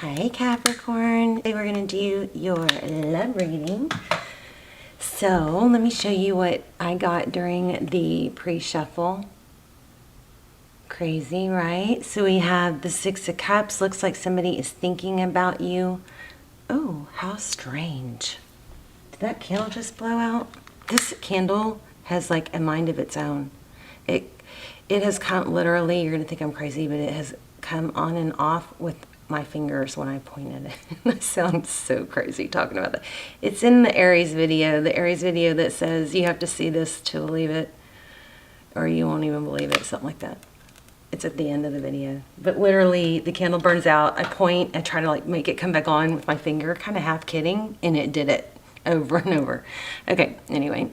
Hi Capricorn. Today we're going to do your love reading. So let me show you what I got during the pre-shuffle. Crazy, right? So we have the Six of Cups. Looks like somebody is thinking about you. Oh, how strange. Did that candle just blow out? This candle has like a mind of its own. It has come, literally, you're going to think I'm crazy, but it has come on and off with my fingers when I pointed it. I sound so crazy talking about that. It's in the Aries video, that says you have to see this to believe it, or you won't even believe it, something like that. It's at the end of the video. But literally, the candle burns out, I point, I try to like make it come back on with my finger, kind of half kidding, and it did it over and over. Okay, anyway.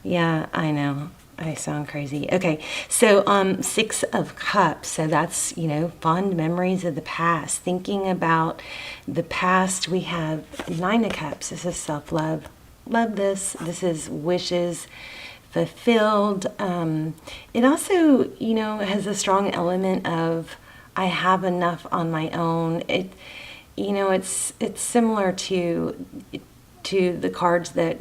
Yeah, I know. I sound crazy. Okay, so Six of Cups. So that's, you know, fond memories of the past. Thinking about the past, we have Nine of Cups. This is self-love. Love this. This is wishes fulfilled. It also, you know, has a strong element of I have enough on my own. It, you know, it's similar to the cards that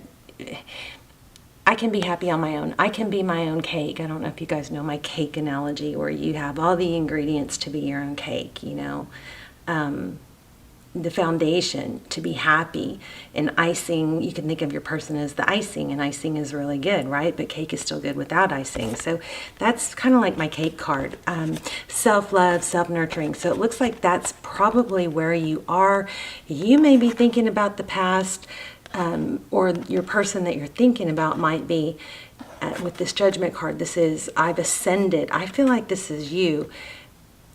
I can be happy on my own. I can be my own cake. I don't know if you guys know my cake analogy, where you have all the ingredients to be your own cake, you know. The foundation to be happy. And icing, you can think of your person as the icing, and icing is really good, right? But cake is still good without icing. So that's kind of like my cake card. Self-love, self-nurturing. So it looks like that's probably where you are. You may be thinking about the past, or your person that you're thinking about might be, with this Judgment card, this is, I've ascended. I feel like this is you.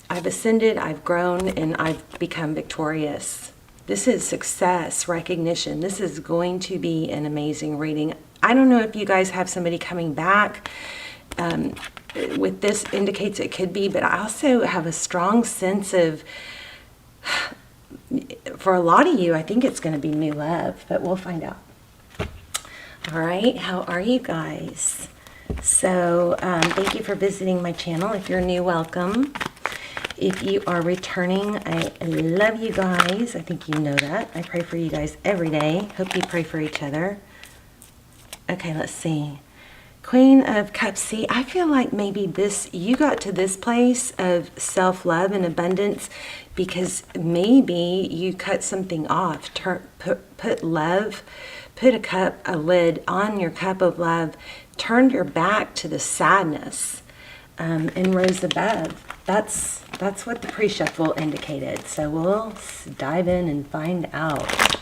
I've ascended, I've grown, and I've become victorious. This is success, recognition. This is going to be an amazing reading. I don't know if you guys have somebody coming back. With this indicates it could be, but I also have a strong sense of, for a lot of you, I think it's going to be new love, but we'll find out. All right, how are you guys? So thank you for visiting my channel. If you're new, welcome. If you are returning, I love you guys. I think you know that. I pray for you guys every day. Hope you pray for each other. Okay, let's see. Queen of Cups. See, I feel like maybe you got to this place of self-love and abundance because maybe you cut something off. Put love, put a lid on your cup of love, turned your back to the sadness, and rose above. That's what the pre-shuffle indicated. So we'll dive in and find out.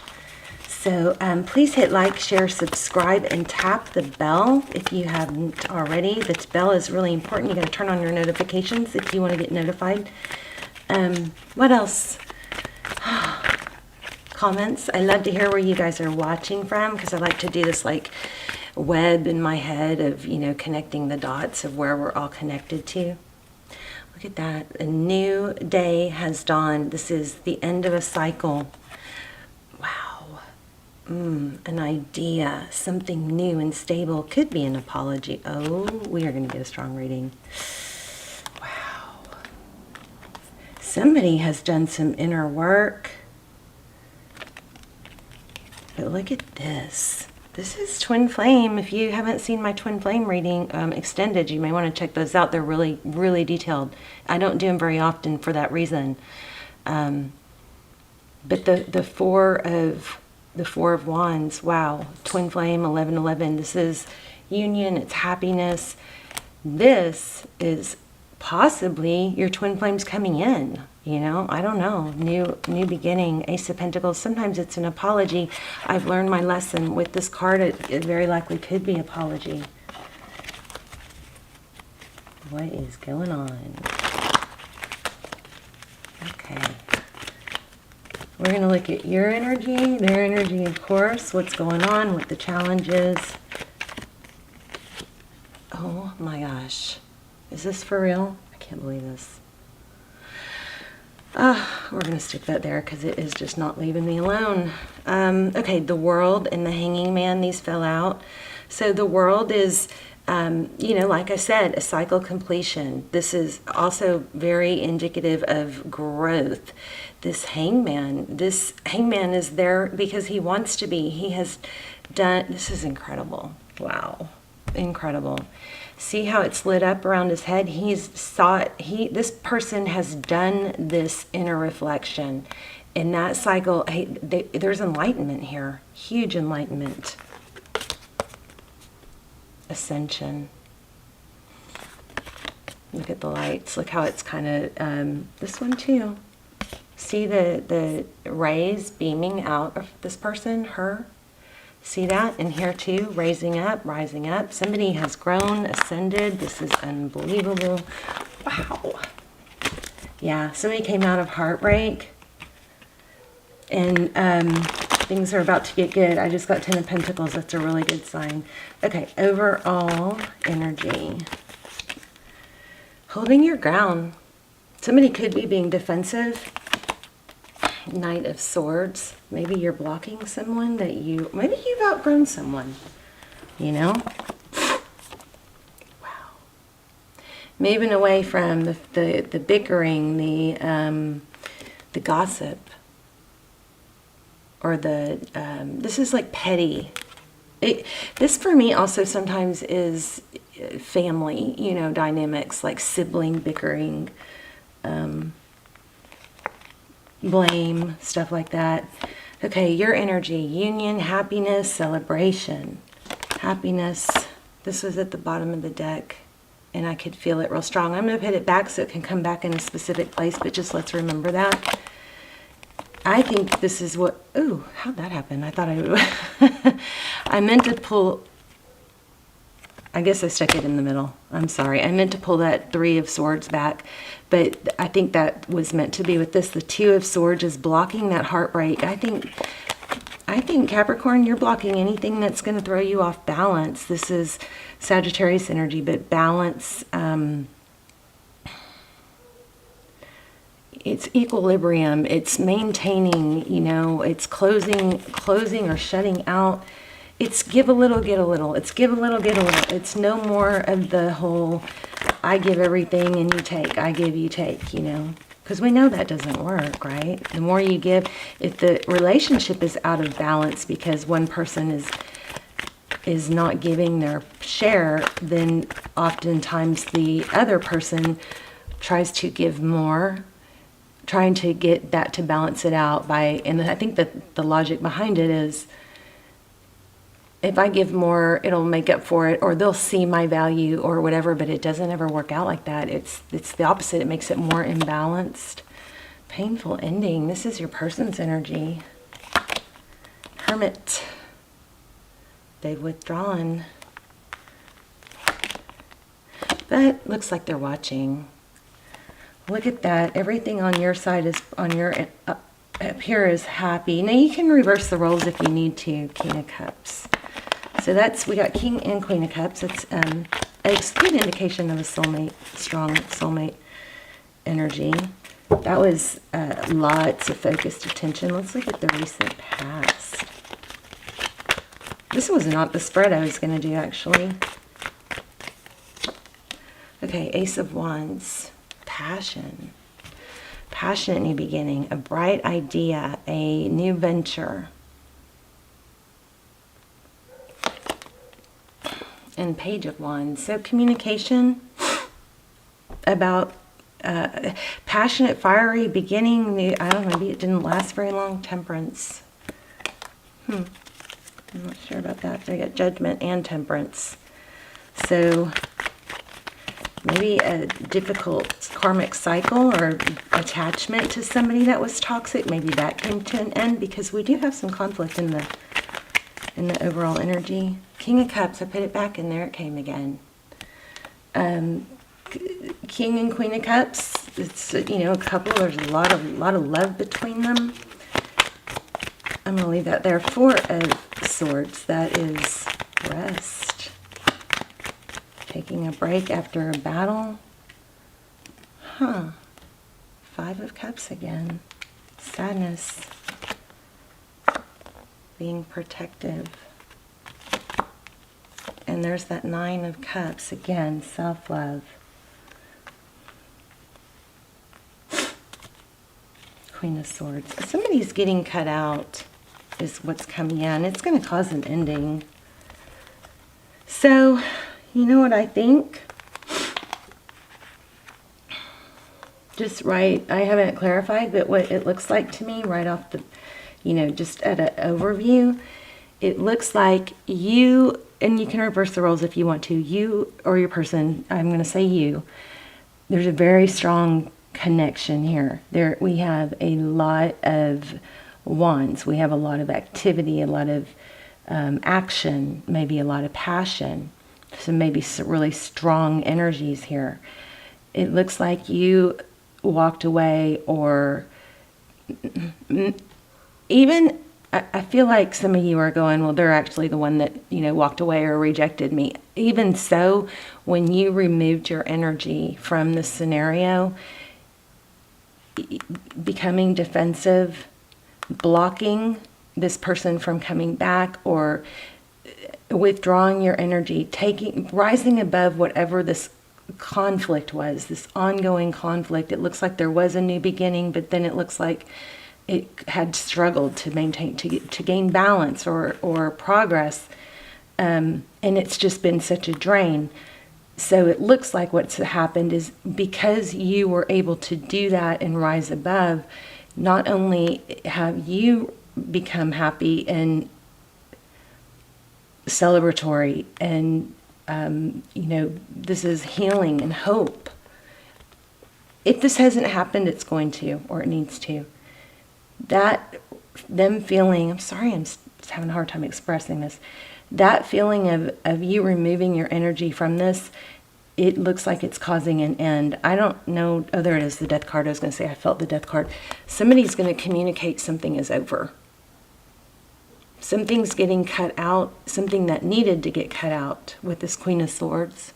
So please hit like, share, subscribe, and tap the bell if you haven't already. The bell is really important. You got to turn on your notifications if you want to get notified. What else? Comments. I love to hear where you guys are watching from, because I like to do this like web in my head of, you know, connecting the dots of where we're all connected to. Look at that. A new day has dawned. This is the end of a cycle. Wow. An idea, something new and stable. Could be an apology. Oh, we are going to get a strong reading. Wow. Somebody has done some inner work. But look at this. This is Twin Flame. If you haven't seen my Twin Flame reading extended, you may want to check those out. They're really, really detailed. I don't do them very often for that reason. But the Four of Wands, wow. Twin Flame, 1111. This is union, it's happiness. This is possibly your Twin Flames coming in. You know, I don't know. New beginning. Ace of Pentacles. Sometimes it's an apology. I've learned my lesson with this card. It very likely could be apology. What is going on? Okay. We're going to look at your energy, their energy, of course, what's going on, what the challenge is. Oh my gosh. Is this for real? I can't believe this. We're going to stick that there because it is just not leaving me alone. Okay, the World and the Hanging Man, these fell out. So the World is You know, like I said, a cycle completion. This is also very indicative of growth. This hangman is there because he wants to be. He has done, this is incredible. Wow. Incredible. See how it's lit up around his head? This person has done this inner reflection. In that cycle, there's enlightenment here. Huge enlightenment. Ascension. Look at the lights. Look how it's kind of, this one too. See the rays beaming out of this person, her? See that? And here too, rising up. Somebody has grown, ascended. This is unbelievable. Wow. Yeah, somebody came out of heartbreak. And things are about to get good. I just got 10 of Pentacles. That's a really good sign. Okay, overall energy. Holding your ground. Somebody could be being defensive. Knight of Swords. Maybe you're blocking someone maybe you've outgrown someone, you know? Wow. Moving away from the bickering, the gossip, or this is like petty. This for me also sometimes is family, you know, dynamics, like sibling bickering, blame, stuff like that. Okay, your energy, union, happiness, celebration. Happiness. This was at the bottom of the deck, and I could feel it real strong. I'm going to put it back so it can come back in a specific place, but just let's remember that. I think this is what... Ooh, how'd that happen? I thought I would... I meant to pull... I guess I stuck it in the middle. I'm sorry. I meant to pull that 3 of Swords back, but I think that was meant to be with this. The 2 of Swords is blocking that heartbreak. I think Capricorn, you're blocking anything that's going to throw you off balance. This is Sagittarius energy, but balance, it's equilibrium. It's maintaining, you know, it's closing or shutting out. It's give a little, get a little. It's give a little, get a little. It's no more of the whole, I give everything and you take. I give, you take, you know. Because we know that doesn't work, right? The more you give, if the relationship is out of balance because one person is not giving their share, then oftentimes the other person tries to give more, trying to get that to balance it out by, and I think that the logic behind it is, if I give more, it'll make up for it, or they'll see my value or whatever, but it doesn't ever work out like that. It's the opposite. It makes it more imbalanced. Painful ending. This is your person's energy. Hermit. They've withdrawn. But looks like they're watching. Look at that. Everything on your side is, on your up here is happy. Now you can reverse the roles if you need to. King of Cups. So that's, we got King and Queen of Cups. It's a good indication of a soulmate, strong soulmate energy. That was lots of focused attention. Let's look at the recent past. This was not the spread I was going to do, actually. Okay, Ace of Wands. Passion. Passionate new beginning. A bright idea. A new venture. And Page of Wands. So communication about passionate, fiery beginning. I don't know, maybe it didn't last very long. Temperance. I'm not sure about that. So we got Judgment and Temperance. So maybe a difficult karmic cycle or attachment to somebody that was toxic. Maybe that came to an end, because we do have some conflict in the overall energy. King of Cups, I put it back in there, it came again. King and Queen of Cups, it's, you know, a couple, there's a lot of love between them. I'm going to leave that there. 4 of Swords, that is rest. Taking a break after a battle. 5 of Cups again. Sadness. Being protective. And and there's that Nine of Cups. Again, self-love. Queen of Swords. Somebody's getting cut out is what's coming in. It's going to cause an ending. So, you know what I think? Just right, I haven't clarified, but what it looks like to me right off the, you know, just at an overview, it looks like you, and you can reverse the roles if you want to, you or your person, I'm going to say you, there's a very strong connection here. There we have a lot of wands, we have a lot of activity, a lot of action, maybe a lot of passion, so maybe some really strong energies here. It looks like you walked away, or even I feel like some of you are going, well, they're actually the one that, you know, walked away or rejected me. Even so, when you removed your energy from the scenario, becoming defensive, blocking this person from coming back, or withdrawing your energy, rising above whatever this conflict was, this ongoing conflict. It looks like there was a new beginning, but then it looks like it had struggled to maintain, to gain balance or progress, and it's just been such a drain. So it looks like what's happened is, because you were able to do that and rise above, not only have you become happy and celebratory and you know, this is healing and hope. If this hasn't happened, it's going to, or it needs to. That, them feeling, I'm sorry, I'm just having a hard time expressing this. That feeling of you removing your energy from this, it looks like it's causing an end. I don't know. Oh, there it is, the Death card. I was going to say, I felt the Death card. Somebody's going to communicate something is over. Something's getting cut out, something that needed to get cut out with this Queen of Swords.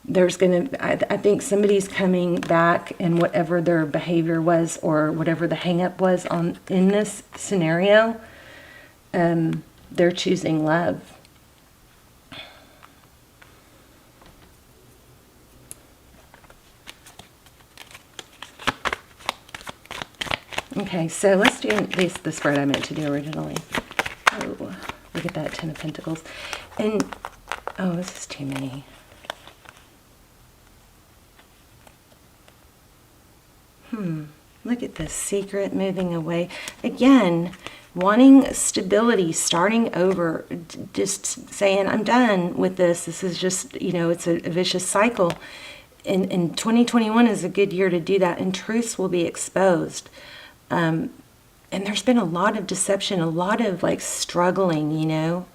There's going to, I think somebody's coming back, and whatever their behavior was, or whatever the hang-up was in this scenario, they're choosing love. Okay, so let's do the spread I meant to do originally. Oh, look at that, Ten of Pentacles. And, oh, this is too many. Look at this, Secret, moving away. Again, wanting stability, starting over, just saying, I'm done with this. This is just, you know, it's a vicious cycle. And 2021 is a good year to do that, and truths will be exposed. And there's been a lot of deception, a lot of like struggling, you know,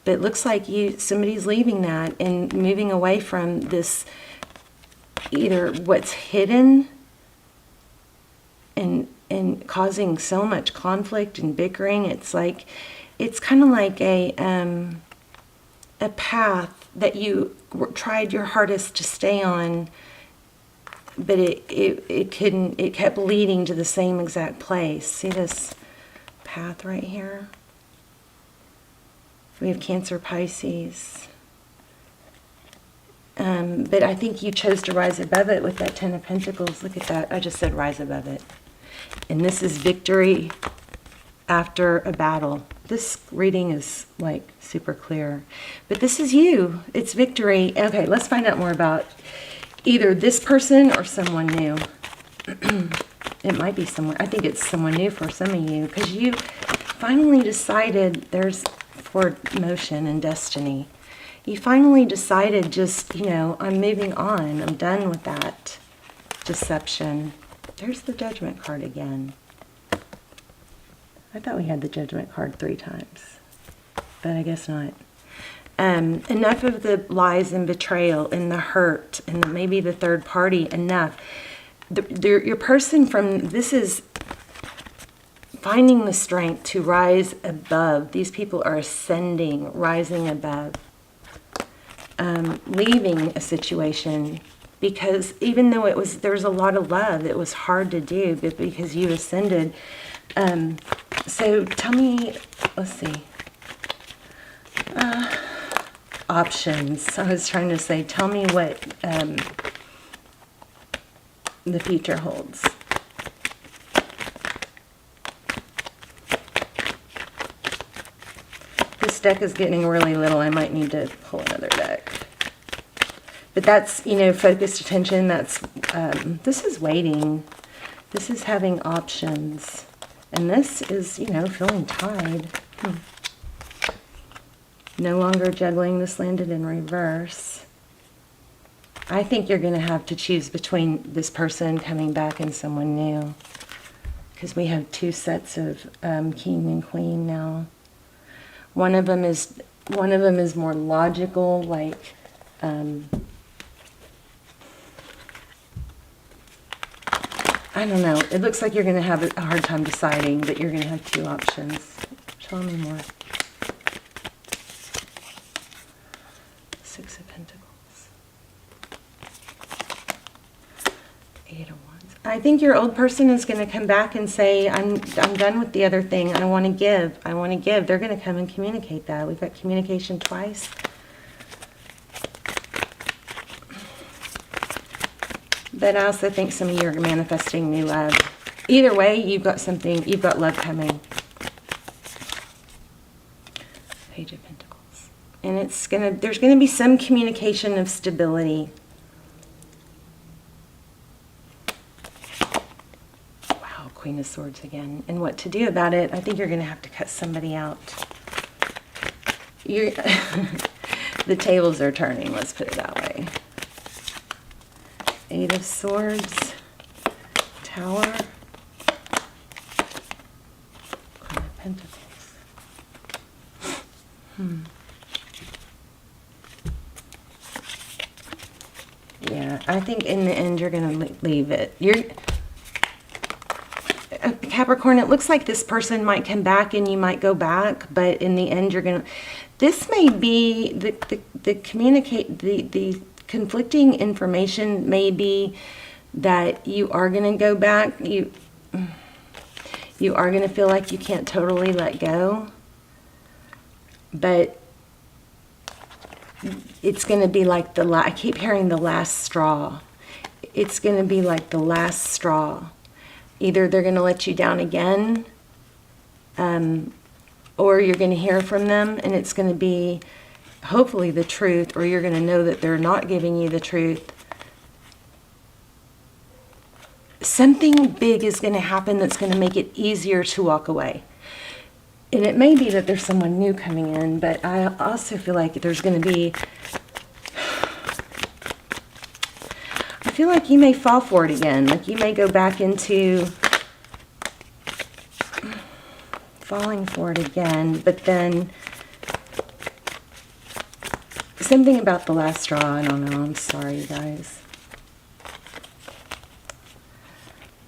but it looks like somebody's leaving that and moving away from this, either what's hidden and causing so much conflict and bickering. It's like, it's kind of like a path that you tried your hardest to stay on, but it couldn't, it kept leading to the same exact place. See this path right here? We have Cancer, Pisces. But I think you chose to rise above it with that Ten of Pentacles. Look at that. I just said rise above it. And this is victory after a battle. This reading is like super clear. But this is you. It's victory. Okay, let's find out more about either this person or someone new. It might be someone, I think it's someone new for some of you, because you finally decided, there's forward motion and destiny. You finally decided, just, you know, I'm moving on. I'm done with that deception. There's the Judgment card again. I thought we had the Judgment card 3 times, but I guess not. Enough of the lies and betrayal and the hurt and maybe the third party. Enough. Your person from this is finding the strength to rise above. These people are ascending, rising above, leaving a situation, because even though there was a lot of love, it was hard to do, but because you ascended. So tell me, let's see. options. I was trying to say, tell me what the future holds. This deck is getting really little. I might need to pull another deck. But that's, you know, focused attention. That's, this is waiting. This is having options. And this is, you know, feeling tied. No longer juggling. This landed in reverse. I think you're going to have to choose between this person coming back and someone new. Because we have two sets of king and queen now. One of them is more logical, like I don't know. It looks like you're going to have a hard time deciding, but you're going to have two options. Tell me more. Six of Pentacles. Eight of Wands. I think your old person is going to come back and say, I'm done with the other thing. I want to give. I want to give. They're going to come and communicate that. We've got communication twice. But I also think some of you are manifesting new love. Either way, you've got something, you've got love coming. Page of Pentacles. And there's gonna be some communication of stability. Wow, Queen of Swords again. And what to do about it, I think you're gonna have to cut somebody out. The tables are turning, let's put it that way. Eight of Swords, Tower, Queen of Pentacles. Yeah, I think in the end you're going to leave it. Capricorn, it looks like this person might come back and you might go back, but in the end you're going to... This may be the conflicting information may be that you are going to go back. You are going to feel like you can't totally let go. But it's going to be like I keep hearing the last straw. It's going to be like the last straw. Either they're going to let you down again, or you're going to hear from them and it's going to be hopefully the truth, or you're going to know that they're not giving you the truth. Something big is going to happen that's going to make it easier to walk away. And it may be that there's someone new coming in, but I also feel like there's going to be... I feel like you may fall for it again. Like you may go back into falling for it again, but then... Something about the last straw, I don't know. I'm sorry, you guys.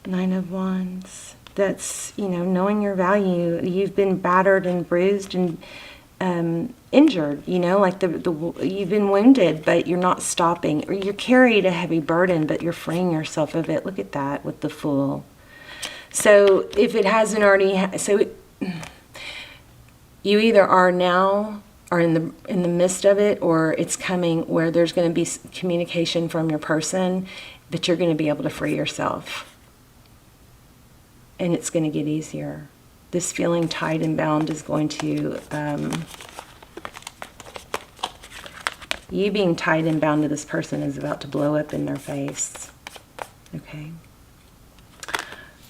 Nine of Wands. That's, you know, knowing your value. You've been battered and bruised and injured, you know, like you've been wounded, but you're not stopping. Or you're carried a heavy burden, but you're freeing yourself of it. Look at that with the Fool. So if it hasn't already... you either are now... or in the midst of it, or it's coming where there's going to be communication from your person, but you're going to be able to free yourself. And it's going to get easier. This feeling tied and bound is going to... you being tied and bound to this person is about to blow up in their face. Okay.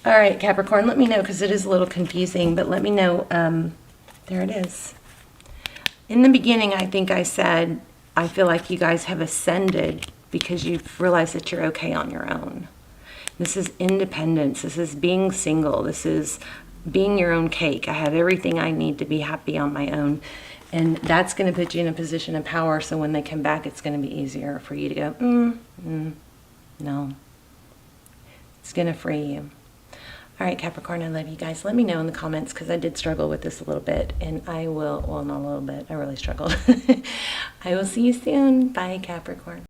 All right, Capricorn, let me know, because it is a little confusing, but let me know. There it is. In the beginning, I think I said, I feel like you guys have ascended because you've realized that you're okay on your own. This is independence. This is being single. This is being your own cake. I have everything I need to be happy on my own. And that's going to put you in a position of power. So when they come back, it's going to be easier for you to go, no. It's going to free you. All right, Capricorn, I love you guys. Let me know in the comments, because I did struggle with this a little bit. And I will, well, not a little bit. I really struggled. I will see you soon. Bye, Capricorn.